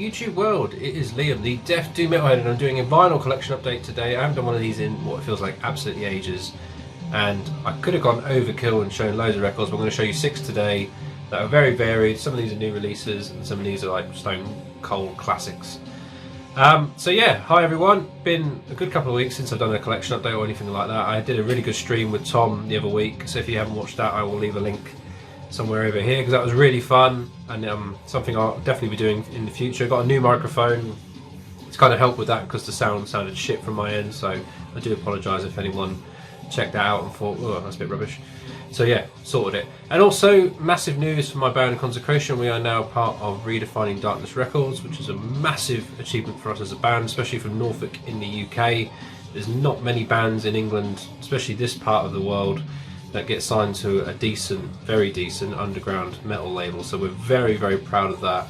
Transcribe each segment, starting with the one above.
YouTube world, it is Liam, the Deaf Doom Metalhead, and I'm doing a vinyl collection update today. I haven't done one of these in what feels like absolutely ages, and I could have gone overkill and shown loads of records, but I'm going to show you 6 today that are very varied. Some of these are new releases, and some of these are like stone cold classics. So yeah, hi everyone. Been a good couple of weeks since I've done a collection update or anything like that. I did a really good stream with Tom the other week, so if you haven't watched that, I will leave a link somewhere over here because that was really fun, and something I'll definitely be doing in the future. Got a new microphone. It's kind of helped with that because the sound sounded shit from my end, so I do apologise if anyone checked that out and thought, oh, that's a bit rubbish. So yeah, sorted it. And also, massive news for my band Consecration. We are now part of Redefining Darkness Records, which is a massive achievement for us as a band, especially from Norfolk in the UK. There's not many bands in England, especially this part of the world, that get signed to a decent, very decent underground metal label. So we're very, very proud of that.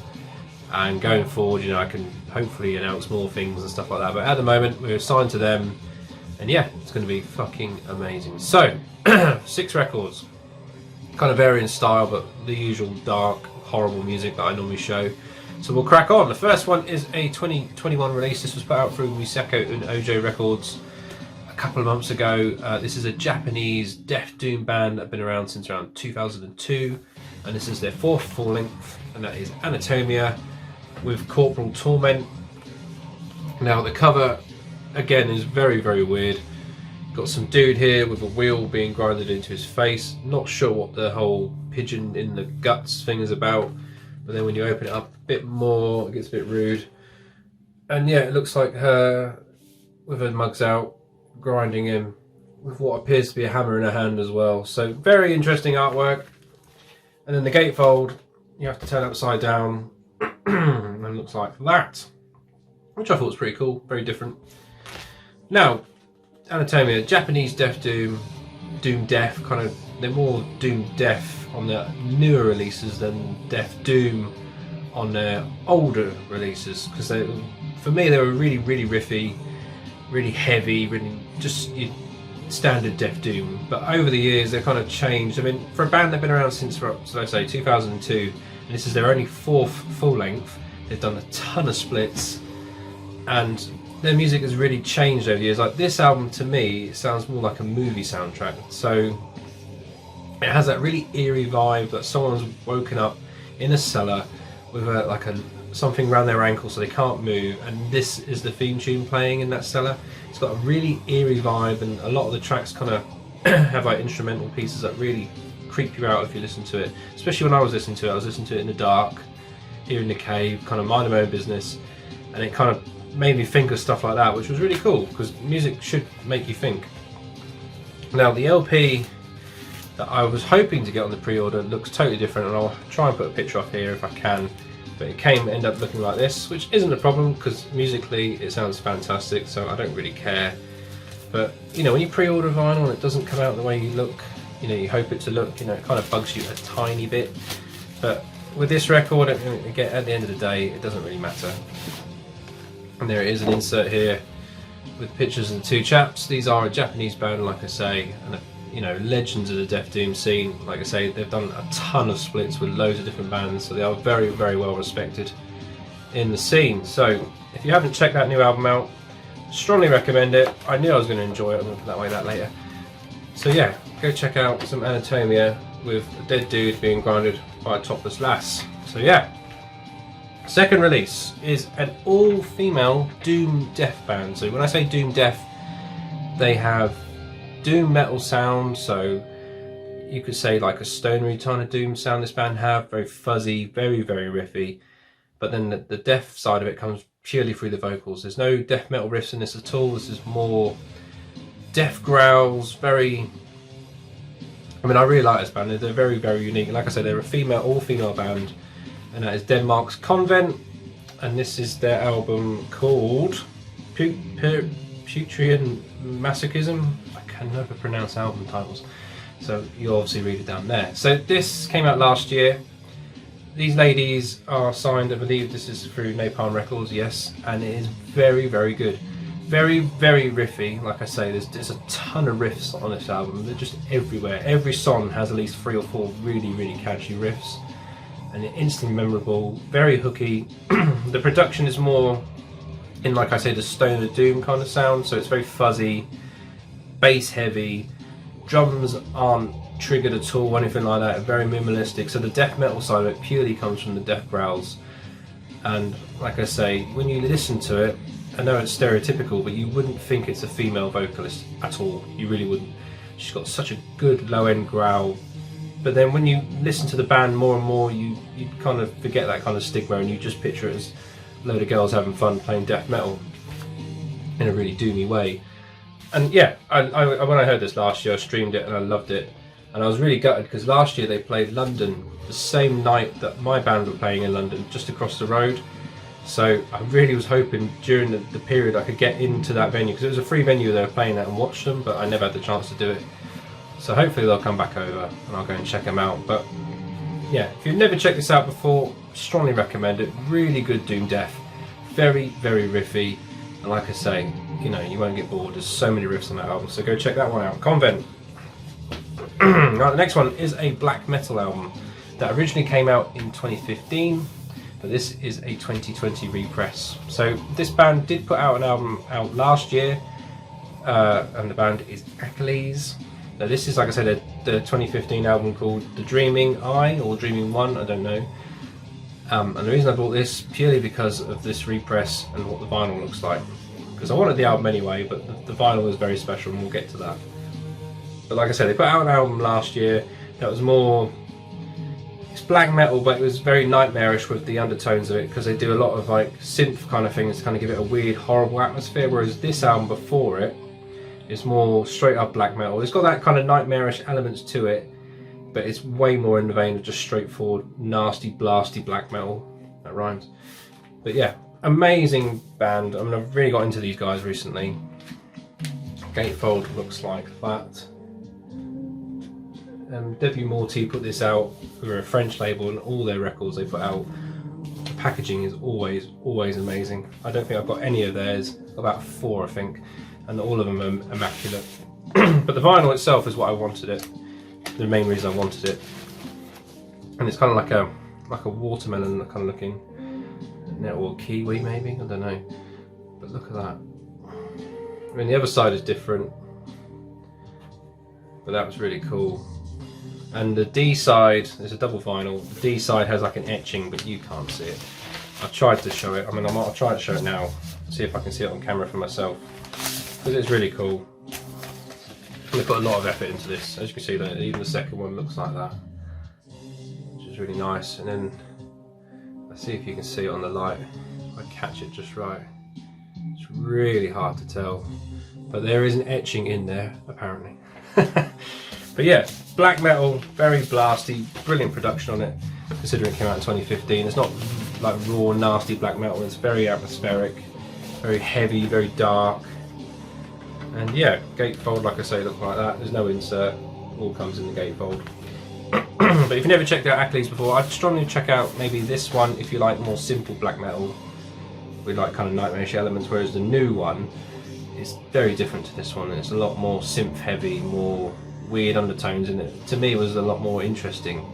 And going forward, you know, I can hopefully announce more things and stuff like that. But at the moment, we're signed to them. And yeah, it's going to be fucking amazing. So, 6 records. Kind of vary in style, but the usual dark, horrible music that I normally show. So we'll crack on. The first one is a 2021 release. This was put out through Saco and OJ Records a couple of months ago. This is a Japanese death doom band that have been around since around 2002. And this is their 4th full length, and that is Anatomia with Corporeal Torment. Now the cover, again, is very, very weird. Got some dude here with a wheel being grinded into his face. Not sure what the whole pigeon in the guts thing is about, but then when you open it up a bit more, it gets a bit rude. And yeah, it looks like her with her mugs out, grinding him with what appears to be a hammer in her hand as well. So very interesting artwork. And then the gatefold, you have to turn upside down, and it looks like that, which I thought was pretty cool, very different. Now, Anatomia, Japanese death doom, doom death, kind of, they're more doom death on their newer releases than death doom on their older releases, because for me they were really, really riffy, really heavy, really just your standard death doom. But over the years they've kind of changed. I mean, for a band they've been around since, so I say 2002, and this is their only 4th full length. They've done a ton of splits, and their music has really changed over the years. Like this album, to me, it sounds more like a movie soundtrack. So it has that really eerie vibe that someone's woken up in a cellar with something around their ankle so they can't move, and this is the theme tune playing in that cellar. It's got a really eerie vibe, and a lot of the tracks kind of have like instrumental pieces that really creep you out if you listen to it. Especially when I was listening to it, I was listening to it in the dark, here in the cave, kind of minding my own business, and it kind of made me think of stuff like that, which was really cool because music should make you think. Now the LP that I was hoping to get on the pre-order looks totally different, and I'll try and put a picture up here if I can, but it ended up looking like this, which isn't a problem because musically it sounds fantastic, so I don't really care. But you know, when you pre-order vinyl and it doesn't come out the way you look, you know, you hope it to look, you know, it kind of bugs you a tiny bit. But with this record, again, at the end of the day, it doesn't really matter. And there it is, an insert here with pictures of the 2 chaps. These are a Japanese band, like I say, and you know, legends of the death doom scene. Like I say, they've done a ton of splits with loads of different bands, so they are very, very well respected in the scene. So if you haven't checked that new album out, strongly recommend it. I knew I was going to enjoy it. I'm going to put that later. So yeah, go check out some Anatomia with a dead dude being grinded by a topless lass. So yeah. Second release is an all-female doom death band. So when I say doom death, they have doom metal sound, so you could say like a stonery kind of doom sound this band have, very fuzzy, very, very riffy. But then the death side of it comes purely through the vocals. There's no death metal riffs in this at all. This is more death growls, very... I mean, I really like this band. They're very, very unique. And like I said, they're a all-female band, and that is Denmark's Konvent, and this is their album called Puritan Masochism. I can never pronounce album titles, so you obviously read it down there. So this came out last year. These ladies are signed, I believe this is through Napalm Records, yes, and it is very, very good. Very, very riffy. Like I say, there's a ton of riffs on this album. They're just everywhere. Every song has at least 3 or 4 really, really catchy riffs. and instantly memorable, very hooky. The production is more in, like I say, the Stone of Doom kind of sound, so it's very fuzzy, bass heavy, drums aren't triggered at all, anything like that, very minimalistic. So the death metal side of it purely comes from the death growls, and like I say, when you listen to it, I know it's stereotypical, but you wouldn't think it's a female vocalist at all. You really wouldn't. She's got such a good low end growl, but then when you listen to the band more and more, you kind of forget that kind of stigma, and you just picture it as a load of girls having fun playing death metal in a really doomy way. And yeah, when I heard this last year, I streamed it and I loved it, and I was really gutted because last year they played London the same night that my band were playing in London, just across the road. So I really was hoping during the period I could get into that venue, because it was a free venue they were playing at, and watch them, but I never had the chance to do it. So hopefully they'll come back over and I'll go and check them out. But yeah, if you've never checked this out before, strongly recommend it. Really good doom death, very, very riffy, and like I say, you know, you won't get bored. There's so many riffs on that album, so go check that one out. Konvent. Now the next one is a black metal album that originally came out in 2015, but this is a 2020 repress. So this band did put out an album out last year, and the band is Akhlys. Now this is, like I said, the 2015 album called The Dreaming Eye, or Dreaming One, I don't know. And the reason I bought this, purely because of this repress and what the vinyl looks like. Because I wanted the album anyway, but the vinyl was very special, and we'll get to that. But like I said, they put out an album last year that was more, it's black metal, but it was very nightmarish with the undertones of it, because they do a lot of like synth kind of things to kind of give it a weird, horrible atmosphere, whereas this album before it is more straight up black metal. It's got that kind of nightmarish elements to it, but it's way more in the vein of just straightforward, nasty, blasty black metal. That rhymes. But yeah, amazing band. I mean, I've really got into these guys recently. Gatefold looks like that. Morti put this out for a French label, and all their records they put out, the packaging is always amazing. I don't think I've got any of theirs, about 4 I think, and all of them are immaculate. But the vinyl itself is what I wanted it, the main reason I wanted it. And it's kind of like a watermelon kind of looking, or kiwi maybe, I don't know. But look at that. I mean, the other side is different, but that was really cool. And the D side, there's a double vinyl. The D side has like an etching, but you can't see it. I've tried to show it. I mean, I'll try to show it now. See if I can see it on camera for myself, because it's really cool. And they put a lot of effort into this. As you can see, even the second one looks like that, which is really nice. And then let's see if you can see it on the light. If I catch it just right. It's really hard to tell, but there is an etching in there apparently. But yeah, black metal, very blasty, brilliant production on it, considering it came out in 2015. It's not like raw, nasty black metal, it's very atmospheric, very heavy, very dark. And yeah, gatefold, like I say, looks like that. There's no insert, all comes in the gatefold. But if you've never checked out Akhlys before, I'd strongly check out maybe this one if you like more simple black metal with like kind of nightmarish elements, whereas the new one is very different to this one. It's a lot more synth heavy, more weird undertones in it. To me, it was a lot more interesting,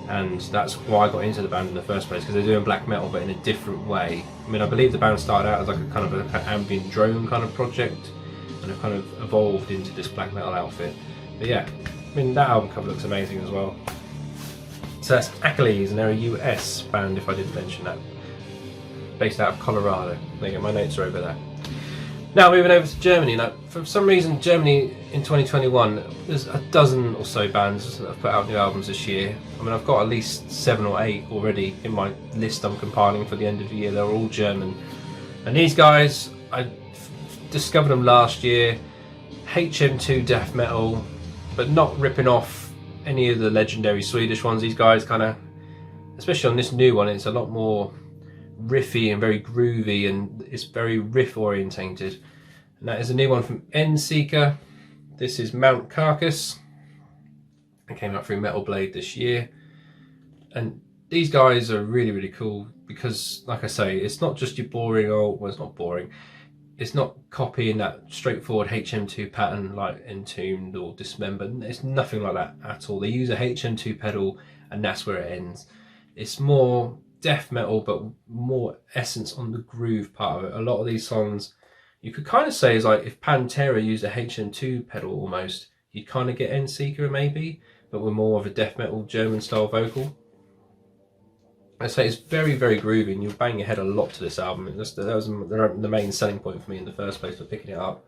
and that's why I got into the band in the first place, because they're doing black metal but in a different way. I mean, I believe the band started out as like a kind of an ambient drone kind of project, and have kind of evolved into this black metal outfit. But yeah, I mean, that album cover looks amazing as well. So that's Akhlys, and they're a US band, if I didn't mention that, based out of Colorado. There you go, my notes are over there. Now moving over to Germany. Now, for some reason, Germany in 2021, there's a dozen or so bands that have put out new albums this year. I mean, I've got at least 7 or 8 already in my list I'm compiling for the end of the year. They're all German. And these guys, I discovered them last year. HM2 death metal, but not ripping off any of the legendary Swedish ones. These guys kind of, especially on this new one, it's a lot more riffy and very groovy, and it's very riff orientated. And that is a new one from Endseeker. This is Mount Carcass. It came out through Metal Blade this year, and these guys are really cool because, like I say, it's not just your boring old, well, it's not boring, it's not copying that straightforward HM2 pattern like Entombed or Dismembered. It's nothing like that at all. They use a HM2 pedal and that's where it ends. It's more death metal, but more essence on the groove part of it. A lot of these songs, you could kind of say, is like if Pantera used a HM2 pedal almost, you'd kind of get Endseeker maybe, but with more of a death metal German style vocal. I say it's very, very groovy, and you'll bang your head a lot to this album. That was the main selling point for me in the first place for picking it up.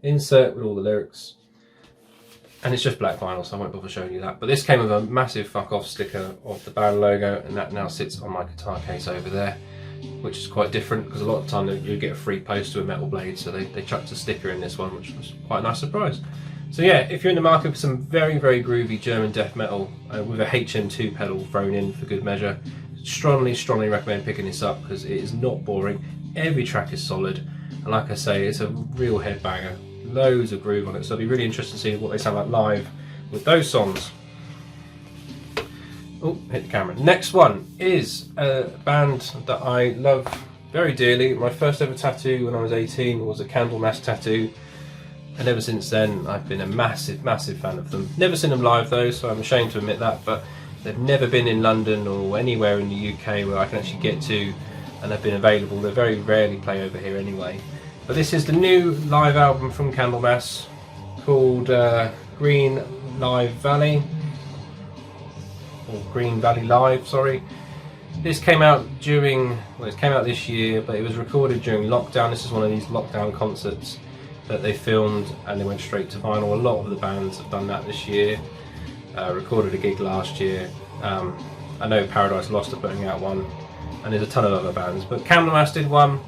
Insert with all the lyrics. And it's just black vinyl, so I won't bother showing you that. But this came with a massive fuck off sticker of the band logo, and that now sits on my guitar case over there, which is quite different because a lot of the time you get a free poster with Metal Blade, so they chucked a sticker in this one, which was quite a nice surprise. So yeah, if you're in the market for some very, very groovy German death metal with a HM2 pedal thrown in for good measure, strongly recommend picking this up because it is not boring. Every track is solid, and like I say, it's a real headbanger. Loads of groove on it, so it'll be really interesting to see what they sound like live with those songs. Oh, hit the camera. Next one is a band that I love very dearly. My first ever tattoo when I was 18 was a Candlemass tattoo, and ever since then I've been a massive fan of them. Never seen them live though, so I'm ashamed to admit that, but they've never been in London or anywhere in the UK where I can actually get to, and they've been available. They very rarely play over here anyway. But this is the new live album from Candlemass called Green Valley Live, sorry. This came out it came out this year, but it was recorded during lockdown. This is one of these lockdown concerts that they filmed and they went straight to vinyl. A lot of the bands have done that this year. Recorded a gig last year. I know Paradise Lost are putting out one, and there's a ton of other bands, but Candlemass did one.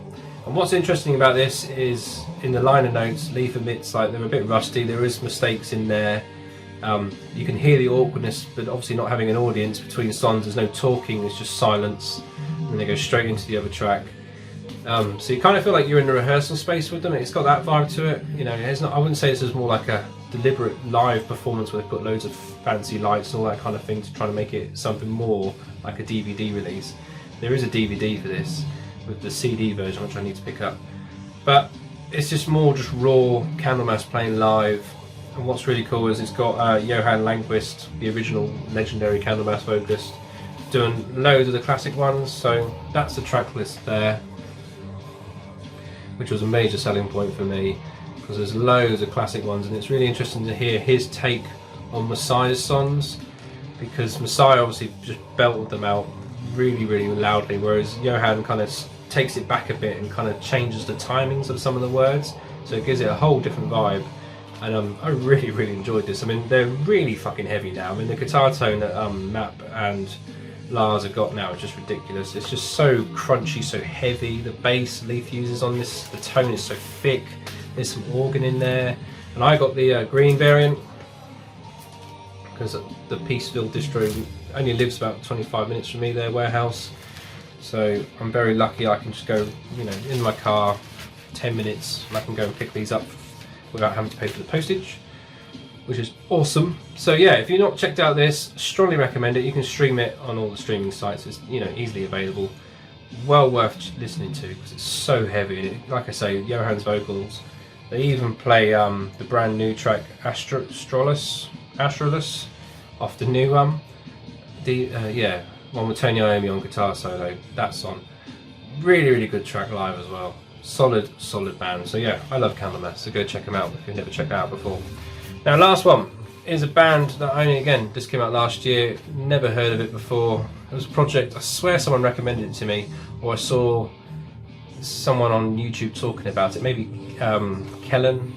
And what's interesting about this is in the liner notes, Leaf admits like they're a bit rusty, there is mistakes in there. You can hear the awkwardness, but obviously not having an audience between songs, there's no talking, it's just silence, and they go straight into the other track. So you kind of feel like you're in the rehearsal space with them. It's got that vibe to it. You know, it's not, I wouldn't say this is more like a deliberate live performance where they've got loads of fancy lights and all that kind of thing to try to make it something more like a DVD release. There is a DVD for this, with the CD version, which I need to pick up, but it's just more just raw Candlemass playing live. And what's really cool is it's got Johan Landquist, the original legendary Candlemass vocalist, doing loads of the classic ones. So that's the track list there, which was a major selling point for me because there's loads of classic ones, and it's really interesting to hear his take on Messiah's songs, because Messiah obviously just belted them out really loudly, whereas Johan kind of takes it back a bit and kind of changes the timings of some of the words, so it gives it a whole different vibe. And I really enjoyed this. I mean, they're really fucking heavy now. I mean, the guitar tone that Map and Lars have got now is just ridiculous. It's just so crunchy, so heavy. The bass Leaf uses on this, the tone is so thick. There's some organ in there, and I got the green variant because the Peaceville distro only lives about 25 minutes from me, their warehouse. So I'm very lucky. I can just go, you know, in my car, 10 minutes, and I can go and pick these up without having to pay for the postage, which is awesome. So yeah, if you've not checked out this, strongly recommend it. You can stream it on all the streaming sites. It's, you know, easily available. Well worth listening to because it's so heavy. Like I say, Johan's vocals. They even play the brand new track Astralis off the new one with Tony Iommi on guitar solo. That's on. Really good track live as well. Solid band. So yeah, I love Candlemass, so go check them out if you've never checked it out before. Now, last one is a band that this came out last year, never heard of it before. It was a project, I swear someone recommended it to me, or I saw someone on YouTube talking about it. Maybe Kellen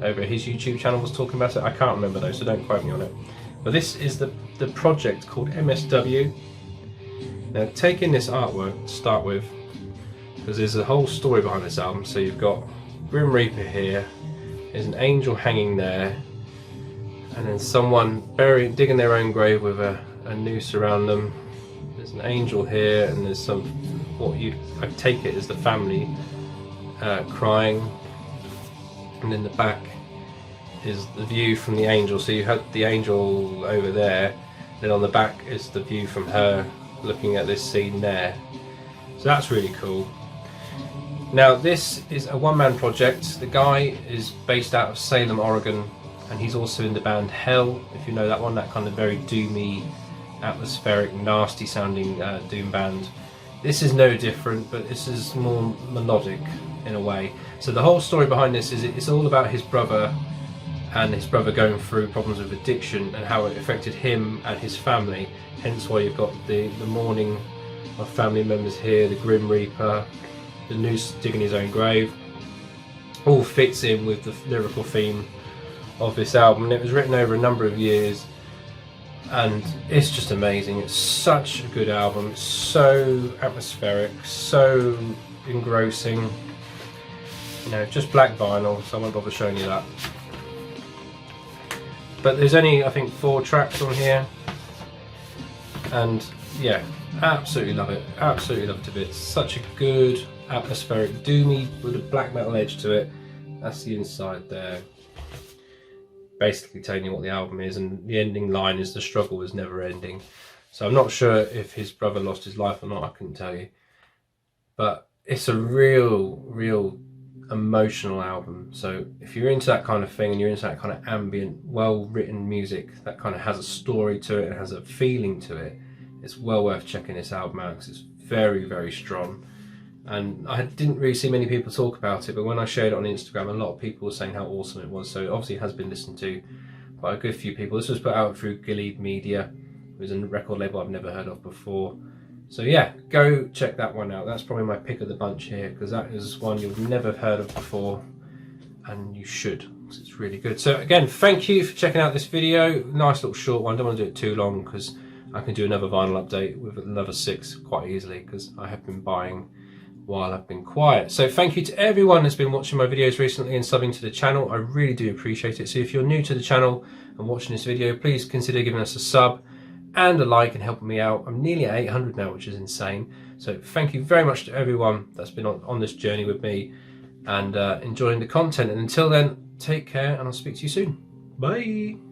over his YouTube channel was talking about it. I can't remember though, so don't quote me on it. But this is the project called M.S.W. Now, taking this artwork to start with, because there's a whole story behind this album. So you've got Grim Reaper here, there's an angel hanging there, and then someone digging their own grave with a noose around them. There's an angel here, and there's I take it as the family crying, and in the back is the view from the angel. So you had the angel over there, then on the back is the view from her looking at this scene there. So that's really cool. Now, this is a one-man project. The guy is based out of Salem, Oregon, and he's also in the band Hell, if you know that one, that kind of very doomy atmospheric, nasty sounding doom band. This is no different, but this is more melodic in a way. So the whole story behind this is it's all about his brother and his brother going through problems with addiction and how it affected him and his family. Hence why you've got the mourning of family members here, the Grim Reaper, the noose digging his own grave. All fits in with the lyrical theme of this album, and it was written over a number of years, and it's just amazing. It's such a good album, it's so atmospheric, so engrossing. You know, just black vinyl, so I won't bother showing you that. But there's only, I think, 4 tracks on here, and yeah, absolutely love it. Absolutely love it to bits. Such a good atmospheric, doomy with a black metal edge to it. That's the inside there. Basically telling you what the album is, and the ending line is the struggle is never ending. So I'm not sure if his brother lost his life or not, I couldn't tell you. But it's a real emotional album. So if you're into that kind of thing and you're into that kind of ambient, well written music that kind of has a story to it and has a feeling to it, it's well worth checking this album out because it's very strong. And I didn't really see many people talk about it, but when I shared it on Instagram, a lot of people were saying how awesome it was. So obviously it has been listened to by a good few people. This was put out through Gilead Media. It was a record label I've never heard of before. So yeah, go check that one out. That's probably my pick of the bunch here, because that is one you've never heard of before, and you should, because it's really good. So again, thank you for checking out this video. Nice little short one. Don't want to do it too long, because I can do another vinyl update with another 6 quite easily, because I have been buying while I've been quiet. So thank you to everyone that's been watching my videos recently and subbing to the channel. I really do appreciate it. So if you're new to the channel and watching this video, please consider giving us a sub and a like and helping me out. I'm nearly at 800 now, which is insane. So thank you very much to everyone that's been on this journey with me and enjoying the content. And until then, take care, and I'll speak to you soon. Bye.